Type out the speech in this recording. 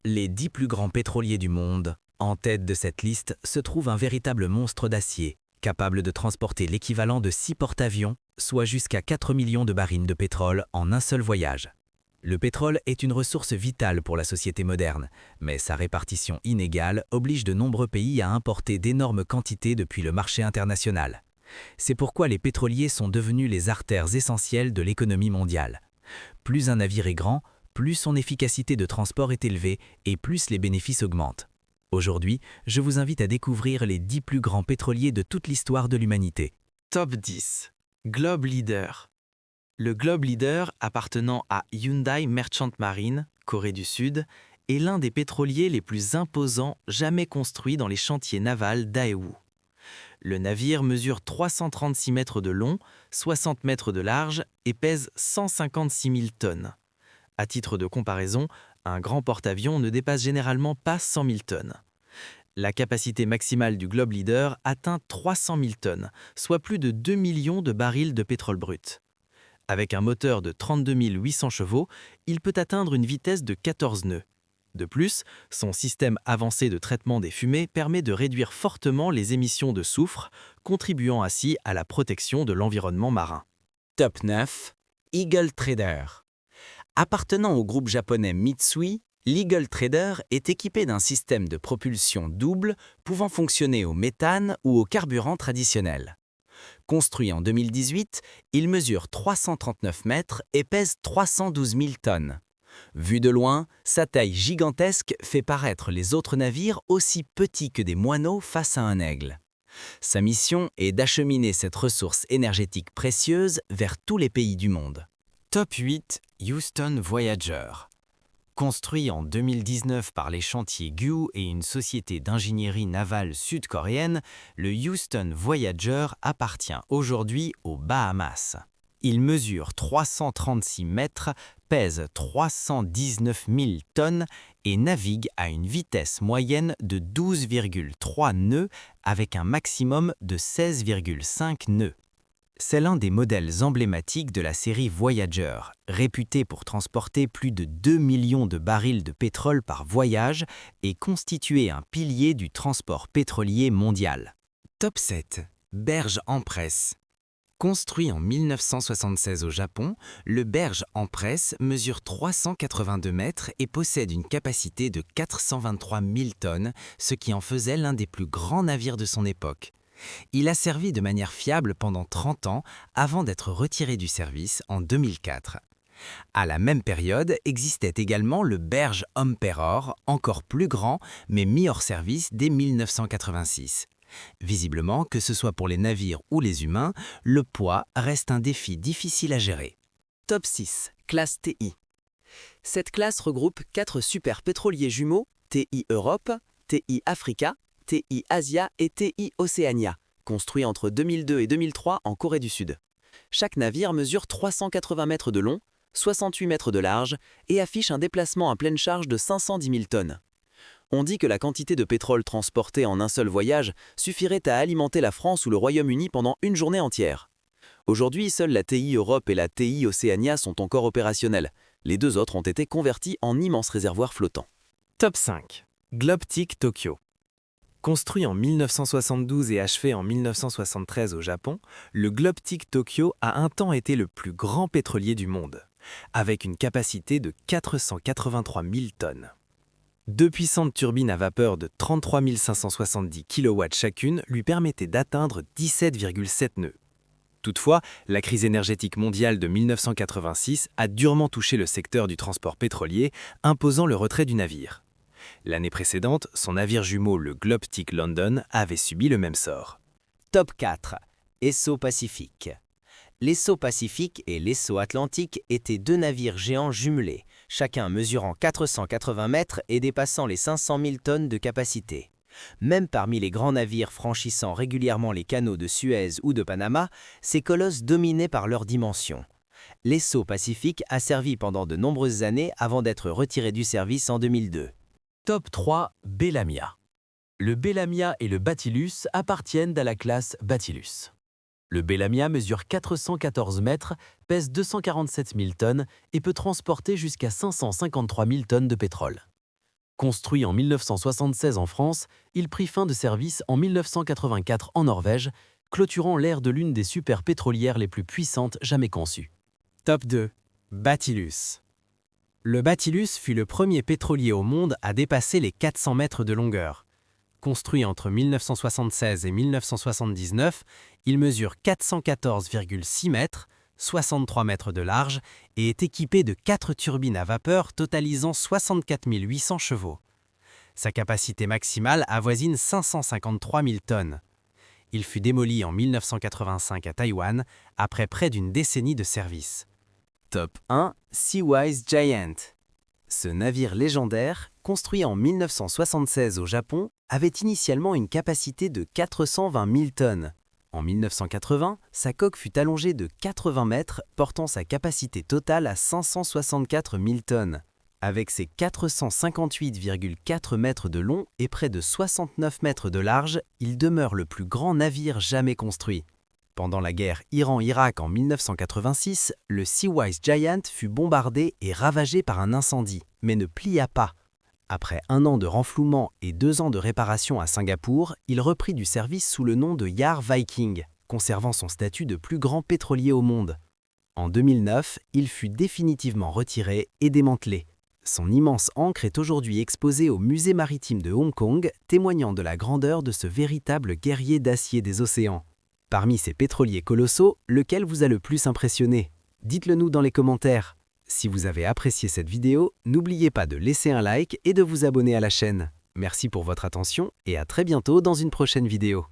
Les 10 plus grands pétroliers du monde. En tête de cette liste se trouve un véritable monstre d'acier, capable de transporter l'équivalent de 6 porte-avions, soit jusqu'à 4 millions de barils de pétrole en un seul voyage. Le pétrole est une ressource vitale pour la société moderne, mais sa répartition inégale oblige de nombreux pays à importer d'énormes quantités depuis le marché international. C'est pourquoi les pétroliers sont devenus les artères essentielles de l'économie mondiale. Plus un navire est grand, plus son efficacité de transport est élevée et plus les bénéfices augmentent. Aujourd'hui, je vous invite à découvrir les 10 plus grands pétroliers de toute l'histoire de l'humanité. Top 10. Globe Leader. Le Globe Leader, appartenant à Hyundai Merchant Marine, Corée du Sud, est l'un des pétroliers les plus imposants jamais construits dans les chantiers navals Daewoo. Le navire mesure 336 mètres de long, 60 mètres de large et pèse 156 000 tonnes. À titre de comparaison, un grand porte-avions ne dépasse généralement pas 100 000 tonnes. La capacité maximale du Globe Leader atteint 300 000 tonnes, soit plus de 2 millions de barils de pétrole brut. Avec un moteur de 32 800 chevaux, il peut atteindre une vitesse de 14 nœuds. De plus, son système avancé de traitement des fumées permet de réduire fortement les émissions de soufre, contribuant ainsi à la protection de l'environnement marin. Top 9. Eagle Trader. Appartenant au groupe japonais Mitsui, l'Eagle Trader est équipé d'un système de propulsion double pouvant fonctionner au méthane ou au carburant traditionnel. Construit en 2018, il mesure 339 mètres et pèse 312 000 tonnes. Vu de loin, sa taille gigantesque fait paraître les autres navires aussi petits que des moineaux face à un aigle. Sa mission est d'acheminer cette ressource énergétique précieuse vers tous les pays du monde. Top 8. Houston Voyager. Construit en 2019 par les chantiers GUE et une société d'ingénierie navale sud-coréenne, le Houston Voyager appartient aujourd'hui aux Bahamas. Il mesure 336 mètres, pèse 319 000 tonnes et navigue à une vitesse moyenne de 12,3 nœuds avec un maximum de 16,5 nœuds. C'est l'un des modèles emblématiques de la série Voyager, réputé pour transporter plus de 2 millions de barils de pétrole par voyage et constituer un pilier du transport pétrolier mondial. Top 7. Berge Empress. Construit en 1976 au Japon, le Berge Empress mesure 382 mètres et possède une capacité de 423 000 tonnes, ce qui en faisait l'un des plus grands navires de son époque. Il a servi de manière fiable pendant 30 ans avant d'être retiré du service en 2004. À la même période existait également le Berge Emperor, encore plus grand, mais mis hors service dès 1986. Visiblement, que ce soit pour les navires ou les humains, le poids reste un défi difficile à gérer. Top 6. Classe TI. Cette classe regroupe 4 super pétroliers jumeaux, TI Europe, TI Africa, TI Asia et TI Oceania, construits entre 2002 et 2003 en Corée du Sud. Chaque navire mesure 380 mètres de long, 68 mètres de large et affiche un déplacement à pleine charge de 510 000 tonnes. On dit que la quantité de pétrole transportée en un seul voyage suffirait à alimenter la France ou le Royaume-Uni pendant une journée entière. Aujourd'hui, seules la TI Europe et la TI Oceania sont encore opérationnelles. Les deux autres ont été converties en immenses réservoirs flottants. Top 5. Globtic Tokyo. Construit en 1972 et achevé en 1973 au Japon, le Globtic Tokyo a un temps été le plus grand pétrolier du monde, avec une capacité de 483 000 tonnes. Deux puissantes turbines à vapeur de 33 570 kW chacune lui permettaient d'atteindre 17,7 nœuds. Toutefois, la crise énergétique mondiale de 1986 a durement touché le secteur du transport pétrolier, imposant le retrait du navire. L'année précédente, son navire jumeau, le Globtic London, avait subi le même sort. Top 4. Esso Pacific. L'Esso Pacific et l'Esso Atlantic étaient deux navires géants jumelés, chacun mesurant 480 mètres et dépassant les 500 000 tonnes de capacité. Même parmi les grands navires franchissant régulièrement les canaux de Suez ou de Panama, ces colosses dominaient par leurs dimensions. L'Esso Pacific a servi pendant de nombreuses années avant d'être retiré du service en 2002. Top 3. Bellamia. Le Bellamia et le Batylus appartiennent à la classe Batylus. Le Bellamia mesure 414 mètres, pèse 247 000 tonnes et peut transporter jusqu'à 553 000 tonnes de pétrole. Construit en 1976 en France, il prit fin de service en 1984 en Norvège, clôturant l'ère de l'une des super pétrolières les plus puissantes jamais conçues. Top 2. Bacillus. Le Bacillus fut le premier pétrolier au monde à dépasser les 400 mètres de longueur. Construit entre 1976 et 1979, il mesure 414,6 mètres, 63 mètres de large et est équipé de 4 turbines à vapeur totalisant 64 800 chevaux. Sa capacité maximale avoisine 553 000 tonnes. Il fut démoli en 1985 à Taïwan après près d'une décennie de service. Top 1. Seawise Giant. Ce navire légendaire, construit en 1976 au Japon, avait initialement une capacité de 420 000 tonnes. En 1980, sa coque fut allongée de 80 mètres, portant sa capacité totale à 564 000 tonnes. Avec ses 458,4 mètres de long et près de 69 mètres de large, il demeure le plus grand navire jamais construit. Pendant la guerre Iran-Irak en 1986, le Seawise Giant fut bombardé et ravagé par un incendie, mais ne plia pas. Après 1 an de renflouement et 2 ans de réparation à Singapour, il reprit du service sous le nom de Yar Viking, conservant son statut de plus grand pétrolier au monde. En 2009, il fut définitivement retiré et démantelé. Son immense ancre est aujourd'hui exposée au musée maritime de Hong Kong, témoignant de la grandeur de ce véritable guerrier d'acier des océans. Parmi ces pétroliers colossaux, lequel vous a le plus impressionné? Dites-le nous dans les commentaires. Si vous avez apprécié cette vidéo, n'oubliez pas de laisser un like et de vous abonner à la chaîne. Merci pour votre attention et à très bientôt dans une prochaine vidéo.